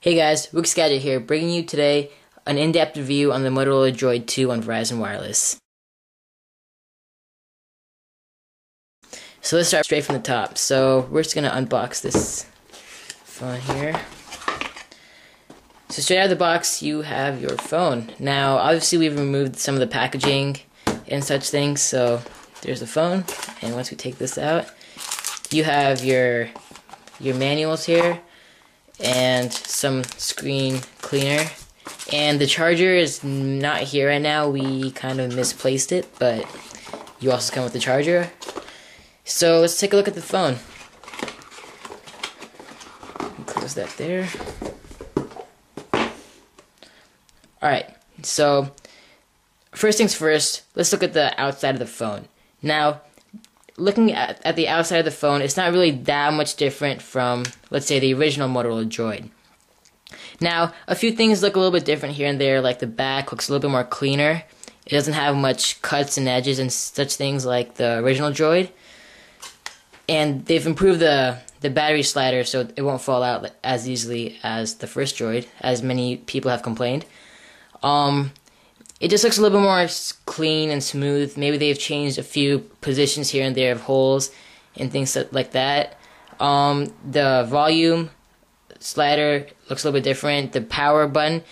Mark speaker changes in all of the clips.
Speaker 1: Hey guys, WixGadget here, bringing you today an in-depth review on the Motorola Droid 2 on Verizon Wireless. So let's start straight from the top. So we're just going to unbox this phone here. So straight out of the box, you have your phone. Now, obviously we've removed some of the packaging and such things, so there's the phone. And once we take this out, you have your manuals here and some screen cleaner, and the charger is not here right now. We kind of misplaced it, but you also come with the charger. So let's take a look at the phone. Close that there. Alright, so first things first, let's look at the outside of the phone. Now, looking at the outside of the phone, it's not really that much different from, let's say, the original Motorola Droid. Now, a few things look a little bit different here and there, like the back looks a little bit more cleaner. It doesn't have much cuts and edges and such things like the original Droid. And they've improved the battery slider so it won't fall out as easily as the first Droid, as many people have complained. It just looks a little bit more clean and smooth. Maybe they've changed a few positions here and there of holes and things like that. The volume slider looks a little bit different. The power button,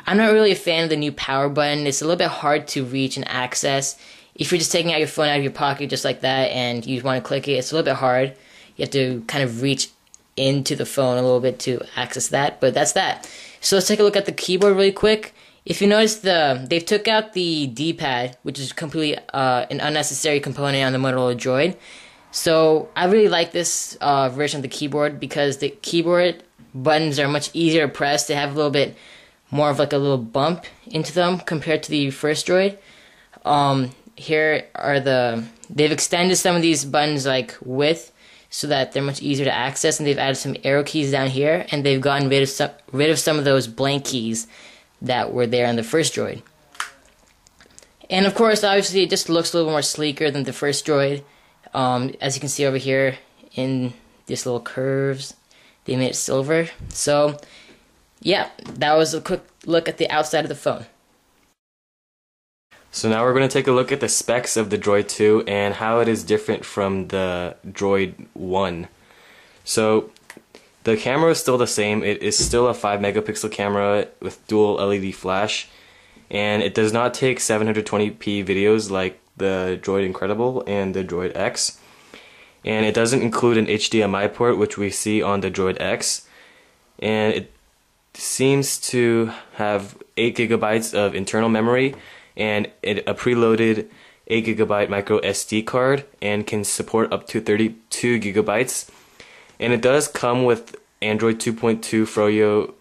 Speaker 1: I'm not really a fan of the new power button. It's a little bit hard to reach and access. If you're just taking out your phone out of your pocket just like that and you want to click it, it's a little bit hard. You have to kind of reach into the phone a little bit to access that, but that's that. So let's take a look at the keyboard really quick. If you notice, they've took out the D-pad, which is completely an unnecessary component on the Motorola Droid. So I really like this version of the keyboard because the keyboard buttons are much easier to press. They have a little bit more of like a little bump into them compared to the first Droid. Here are they've extended some of these buttons like width so that they're much easier to access, and they've added some arrow keys down here, and they've gotten rid of some of those blank keys that were there on the first Droid. And of course, obviously, it just looks a little more sleeker than the first Droid. As you can see over here in these little curves, they made it silver. So, yeah, that was a quick look at the outside of the phone.
Speaker 2: So now we're going to take a look at the specs of the Droid 2 and how it is different from the Droid 1. So the camera is still the same. It is still a 5 megapixel camera with dual LED flash, and it does not take 720p videos like the Droid Incredible and the Droid X. And it doesn't include an HDMI port, which we see on the Droid X. And it seems to have 8 gigabytes of internal memory and a preloaded 8 gigabyte micro SD card, and can support up to 32 gigabytes. And it does come with Android 2.2 Froyo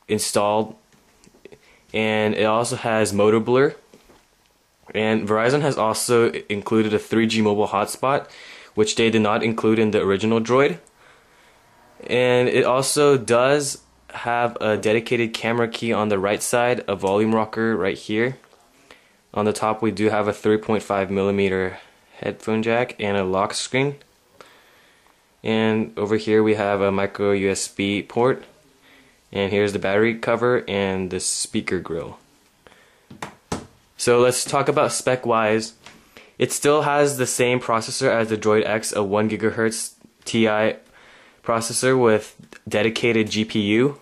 Speaker 2: installed, and it also has Motoblur. And Verizon has also included a 3G mobile hotspot, which they did not include in the original Droid. And it also does have a dedicated camera key on the right side, a volume rocker right here. On the top we do have a 3.5mm headphone jack and a lock screen. And over here we have a micro USB port. And here's the battery cover and the speaker grill. So let's talk about spec wise. It still has the same processor as the Droid X, a 1 GHz Ti processor with dedicated GPU.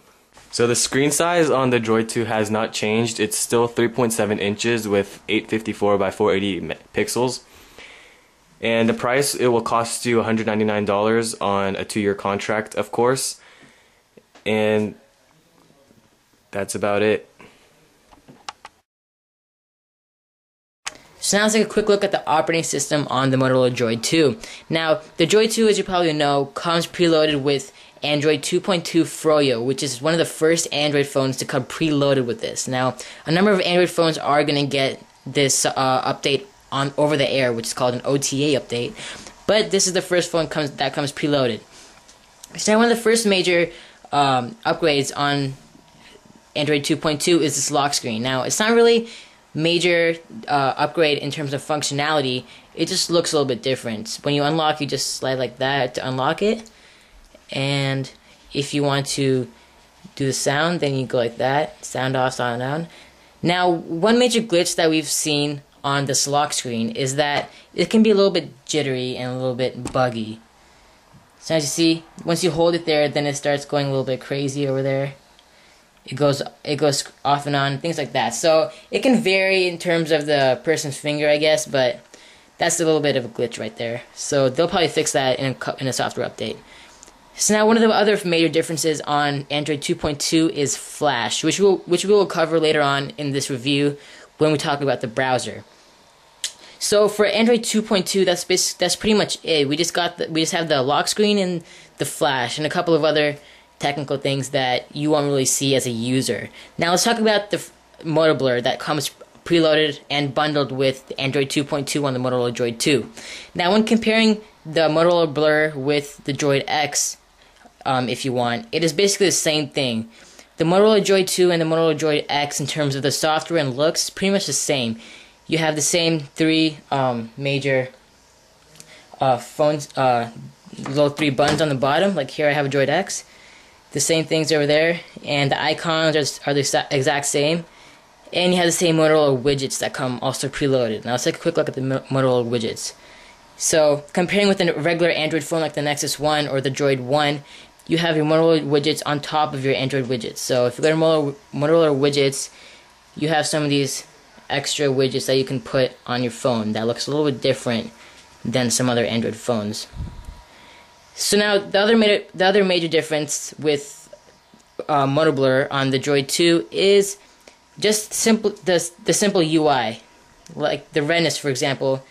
Speaker 2: So the screen size on the Droid 2 has not changed. It's still 3.7 inches with 854 by 480 pixels. And the price, it will cost you $199 on a 2-year contract, of course. And that's about it.
Speaker 1: So now let's take a quick look at the operating system on the Motorola Droid 2. Now, the Droid 2, as you probably know, comes preloaded with Android 2.2 Froyo, which is one of the first Android phones to come preloaded with this. Now, a number of Android phones are going to get this update on over the air, which is called an OTA update, but this is the first phone that comes preloaded. So now one of the first major upgrades on Android 2.2 is this lock screen. Now, it's not really major upgrade in terms of functionality. It just looks a little bit different. When you unlock, you just slide like that to unlock it, and if you want to do the sound, then you go like that, sound off, sound on. Now, one major glitch that we've seen on this lock screen is that it can be a little bit jittery and a little bit buggy. So as you see, once you hold it there, then it starts going a little bit crazy over there. It goes off and on, things like that. So it can vary in terms of the person's finger, I guess, but that's a little bit of a glitch right there. So they'll probably fix that in a software update. So now one of the other major differences on Android 2.2 is Flash, which we will cover later on in this review when we talk about the browser. So for Android 2.2, that's pretty much it. We just have the lock screen and the Flash and a couple of other technical things that you won't really see as a user. Now let's talk about the Motoblur that comes preloaded and bundled with the Android 2.2 on the Motorola Droid 2. Now when comparing the Motorola Blur with the Droid X, if you want, it is basically the same thing. The Motorola Droid 2 and the Motorola Droid X, in terms of the software and looks, pretty much the same. You have the same three major phones, little three buttons on the bottom. Like here I have a Droid X. The same things over there, and the icons are the exact same. And you have the same Motorola widgets that come also preloaded. Now let's take a quick look at the Motorola widgets. So comparing with a regular Android phone like the Nexus 1 or the Droid 1, you have your Motorola widgets on top of your Android widgets. So if you go to Motorola widgets, you have some of these extra widgets that you can put on your phone that looks a little bit different than some other Android phones. So now the other major difference with Motoblur on the Droid 2 is just the simple UI. Like the redness, for example,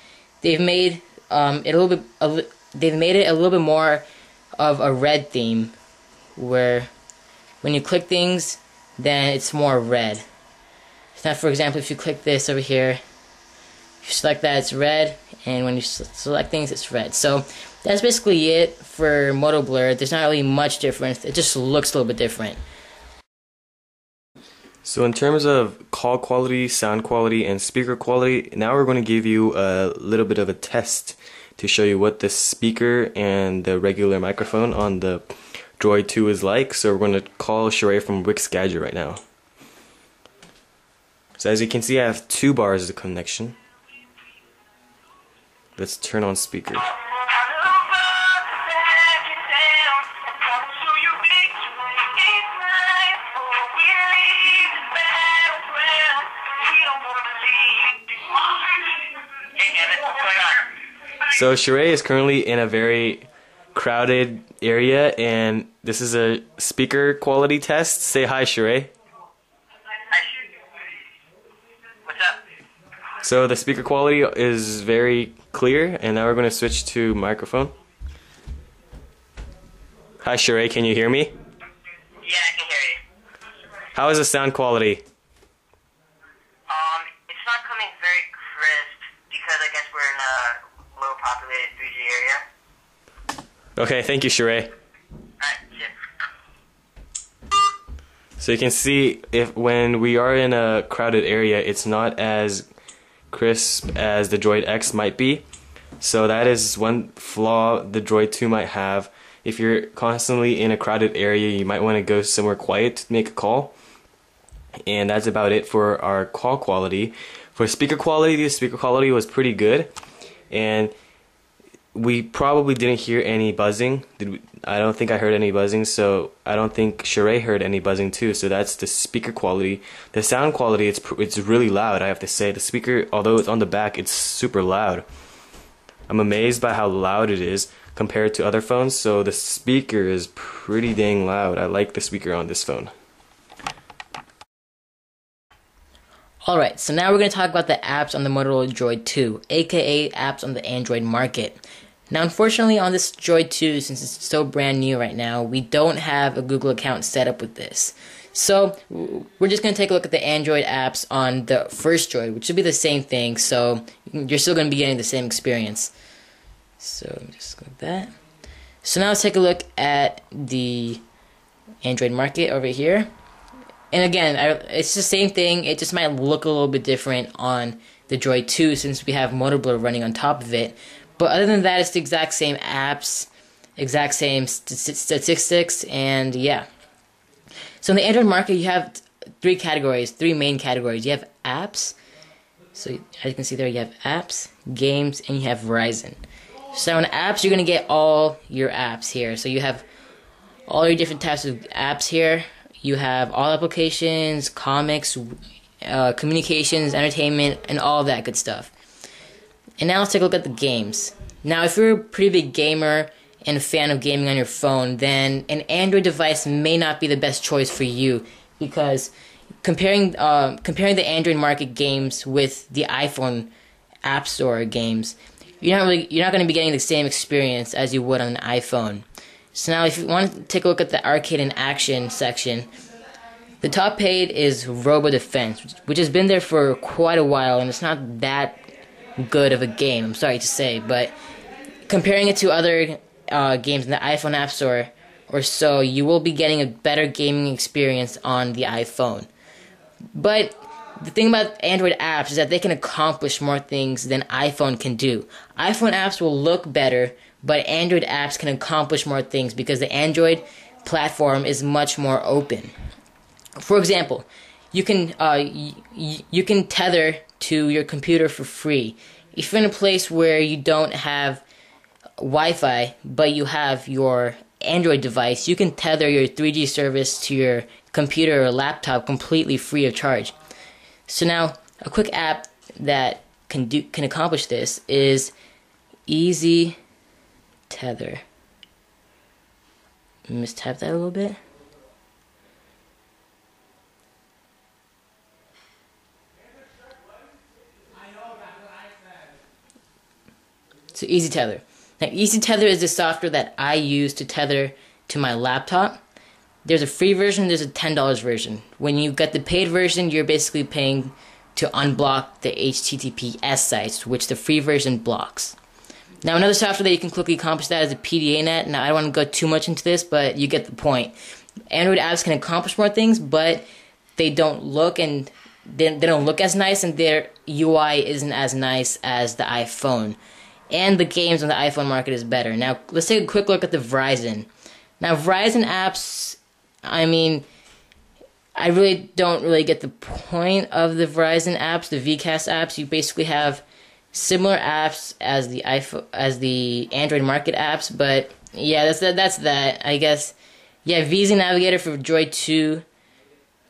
Speaker 1: they've made it a little bit more of a red theme, where when you click things, then it's more red. Now, for example, if you click this over here, if you select that, it's red, and when you select things, it's red. So that's basically it for Motoblur. There's not really much difference. It just looks a little bit different.
Speaker 2: So in terms of call quality, sound quality, and speaker quality, now we're going to give you a little bit of a test to show you what the speaker and the regular microphone on the Droid 2 is like. So we're going to call Sheree from WixGadget right now. So as you can see, I have 2 bars of connection. Let's turn on speaker. So Sheree is currently in a very crowded area, and this is a speaker quality test. Say hi, Sheree.
Speaker 3: What's up?
Speaker 2: So the speaker quality is very clear, and now we're going to switch to microphone. Hi Sheree, can you hear me?
Speaker 3: Yeah, I can hear you.
Speaker 2: How is the sound quality?
Speaker 3: It's not coming very crisp because I guess we're in a low populated 3G area.
Speaker 2: Okay, thank you, Sheree.
Speaker 3: Alright, shit.
Speaker 2: So you can see when we are in a crowded area, it's not as crisp as the Droid X might be. So that is one flaw the Droid 2 might have. If you're constantly in a crowded area, you might want to go somewhere quiet to make a call. And that's about it for our call quality. For speaker quality, the speaker quality was pretty good. And we probably didn't hear any buzzing. I don't think I heard any buzzing, so I don't think Sheree heard any buzzing too. So that's the speaker quality. The sound quality, it's really loud, I have to say. The speaker, although it's on the back, it's super loud. I'm amazed by how loud it is compared to other phones. So the speaker is pretty dang loud. I like the speaker on this phone.
Speaker 1: Alright, so now we're going to talk about the apps on the Motorola Droid 2, aka apps on the Android market. Now unfortunately on this Droid 2, since it's so brand new right now, we don't have a Google account set up with this. So we're just going to take a look at the Android apps on the first Droid, which will be the same thing, so you're still going to be getting the same experience. So just like that. So now let's take a look at the Android market over here. And again, it's the same thing, it just might look a little bit different on the Droid 2 since we have Motoblur running on top of it. But other than that, it's the exact same apps, exact same statistics, and yeah. So So in the Android market, you have three main categories. You have apps. So as you can see there, you have apps, games, and you have Verizon. So in apps, you're going to get all your apps here. So you have all your different types of apps here. You have all applications, comics, communications, entertainment, and all that good stuff. And now let's take a look at the games. Now, if you're a pretty big gamer and a fan of gaming on your phone, then an Android device may not be the best choice for you, because comparing the Android market games with the iPhone App Store games, you're not going to be getting the same experience as you would on an iPhone. So now, if you want to take a look at the arcade and action section, the top paid is Robo Defense, which has been there for quite a while, and it's not that good of a game, I'm sorry to say, but comparing it to other games in the iPhone App Store or so, you will be getting a better gaming experience on the iPhone. But the thing about Android apps is that they can accomplish more things than iPhone can do. iPhone apps will look better, but Android apps can accomplish more things because the Android platform is much more open. For example, you can tether to your computer for free. If you're in a place where you don't have Wi-Fi, but you have your Android device, you can tether your 3G service to your computer or laptop completely free of charge. So now, a quick app that can accomplish this is Easy Tether. Mistype that a little bit. So Easy Tether. Now, Easy Tether is the software that I use to tether to my laptop. There's a free version, there's a $10 version. When you get the paid version, you're basically paying to unblock the HTTPS sites, which the free version blocks. Now, another software that you can quickly accomplish that is a PDA-Net. Now, I don't want to go too much into this, but you get the point. Android apps can accomplish more things, but they don't look as nice, and their UI isn't as nice as the iPhone. And the games on the iPhone market is better. Now, let's take a quick look at the Verizon. Now, Verizon apps, I mean, I really don't get the point of the Verizon apps, the VCast apps. You basically have similar apps as the Android market apps, but yeah, that's that. I guess, yeah, VZ Navigator for Droid 2,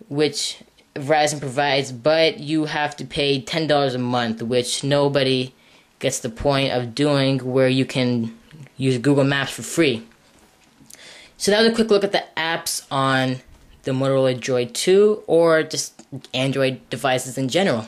Speaker 1: which Verizon provides, but you have to pay $10 a month, which nobody gets the point of doing, where you can use Google Maps for free. So that was a quick look at the apps on the Motorola Droid 2, or just Android devices in general.